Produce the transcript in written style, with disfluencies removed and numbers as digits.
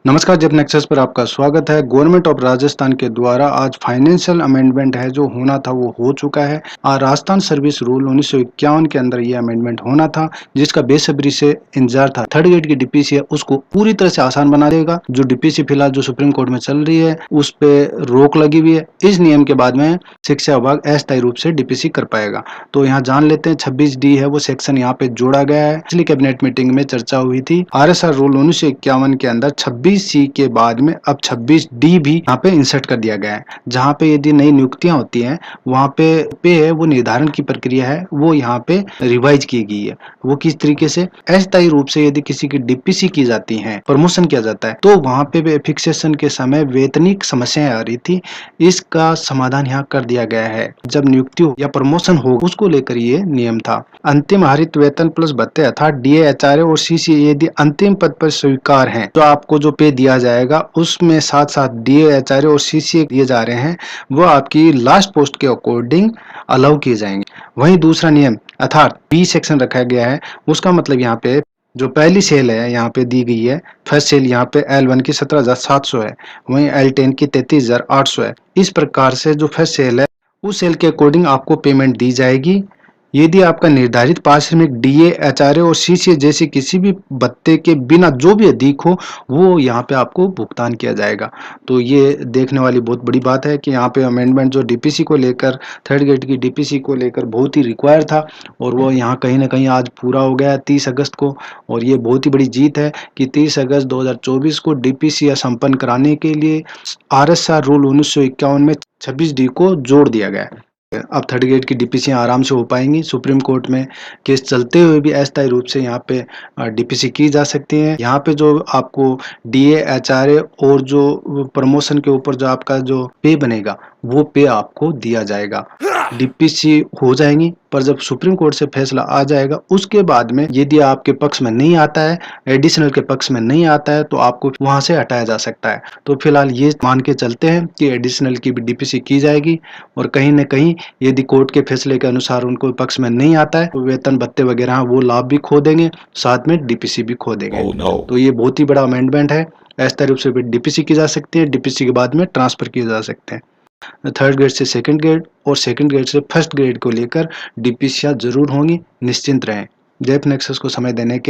नमस्कार, जेप नेक्सस पर आपका स्वागत है। गवर्नमेंट ऑफ राजस्थान के द्वारा आज फाइनेंशियल अमेंडमेंट है जो होना था वो हो चुका है। राजस्थान सर्विस रूल 1951 के अंदर ये अमेंडमेंट होना था, जिसका बेसब्री से इंतजार था। थर्ड ग्रेड की डीपीसी है उसको पूरी तरह से आसान बना देगा। जो डीपीसी फिलहाल जो सुप्रीम कोर्ट में चल रही है उस पे रोक लगी हुई है। इस नियम के बाद में शिक्षा विभाग अस्थायी रूप से डीपीसी कर पाएगा। तो यहाँ जान लेते हैं 26D है वो सेक्शन यहाँ पे जोड़ा गया है। पिछली कैबिनेट मीटिंग में चर्चा हुई थी। आरएसआर रूल 1951 के अंदर 26C के बाद में अब 26D भी यहाँ पे इंसर्ट कर दिया गया है, जहाँ पे यदि नई नियुक्तियां होती हैं वहाँ पे है वो निर्धारण की प्रक्रिया है वो यहाँ पे रिवाइज की गई है। वो किस तरीके से, अस्थायी रूप से यदि किसी की डीपीसी की जाती है, प्रमोशन किया जाता है, तो वहाँ पे फिक्सेशन के समय वेतनिक समस्याएं आ रही थी। इसका समाधान यहाँ कर दिया गया है। जब नियुक्ति हो या प्रमोशन हो उसको लेकर ये नियम था। अंतिम हरित वेतन प्लस भत्ते अर्थात डीए, एचआरए और सीसीए यदि अंतिम पद पर स्वीकार हैं तो आपको जो पे दिया जाएगा उसमें साथ साथ डीए, एचआरए और सीसीए दिए जा रहे हैं वो आपकी लास्ट पोस्ट के अकॉर्डिंग अलाउ किए जाएंगे। वहीं दूसरा नियम अर्थात बी सेक्शन रखा गया है। उसका मतलब यहाँ पे जो पहली सेल है यहाँ पे दी गई है, फर्स्ट सेल यहाँ पे L1 की 17,700 है, वहीं L10 की 33,800 है। इस प्रकार से जो फर्स्ट सेल है उस सेल के अकॉर्डिंग आपको पेमेंट दी जाएगी। यदि आपका निर्धारित पारिश्रमिक डीए, एचआरए और सीसीए जैसे किसी भी भत्ते के बिना जो भी अधिक हो वो यहाँ पे आपको भुगतान किया जाएगा। तो ये देखने वाली बहुत बड़ी बात है कि यहाँ पे अमेंडमेंट जो डीपीसी को लेकर, थर्ड ग्रेड की डीपीसी को लेकर बहुत ही रिक्वायर था और वो यहाँ कहीं ना कहीं आज पूरा हो गया है 30 अगस्त को। और ये बहुत ही बड़ी जीत है कि 30 अगस्त 2024 को डीपीसी संपन्न कराने के लिए आरएसआर रूल 1951 में 26D को जोड़ दिया गया है। अब थर्ड ग्रेड की डीपीसी आराम से हो पाएंगी। सुप्रीम कोर्ट में केस चलते हुए भी अस्थायी रूप से यहाँ पे डीपीसी की जा सकती है। यहाँ पे जो आपको डीए, एचआरए और जो प्रमोशन के ऊपर जो आपका जो पे बनेगा वो पे आपको दिया जाएगा। डीपीसी हो जाएंगी, पर जब सुप्रीम कोर्ट से फैसला आ जाएगा उसके बाद में यदि आपके पक्ष में नहीं आता है, एडिशनल के पक्ष में नहीं आता है, तो आपको वहां से हटाया जा सकता है। तो फिलहाल ये मान के चलते हैं कि एडिशनल की भी डीपीसी की जाएगी और कहीं न कहीं यदि कोर्ट के फैसले के अनुसार उनको पक्ष में नहीं आता है तो वेतन भत्ते वगैरह वो लाभ भी खो देंगे, साथ में डीपीसी भी खो देंगे। Oh no. तो ये बहुत ही बड़ा अमेंडमेंट है। अस्थायी रूप से भी डीपीसी की जा सकती है, डीपीसी के बाद में ट्रांसफर किए जा सकते हैं। थर्ड ग्रेड से सेकंड ग्रेड और सेकंड ग्रेड से फर्स्ट ग्रेड को लेकर डीपीसीयां जरूर होंगी, निश्चिंत रहें। जेप नेक्सस को समय देने के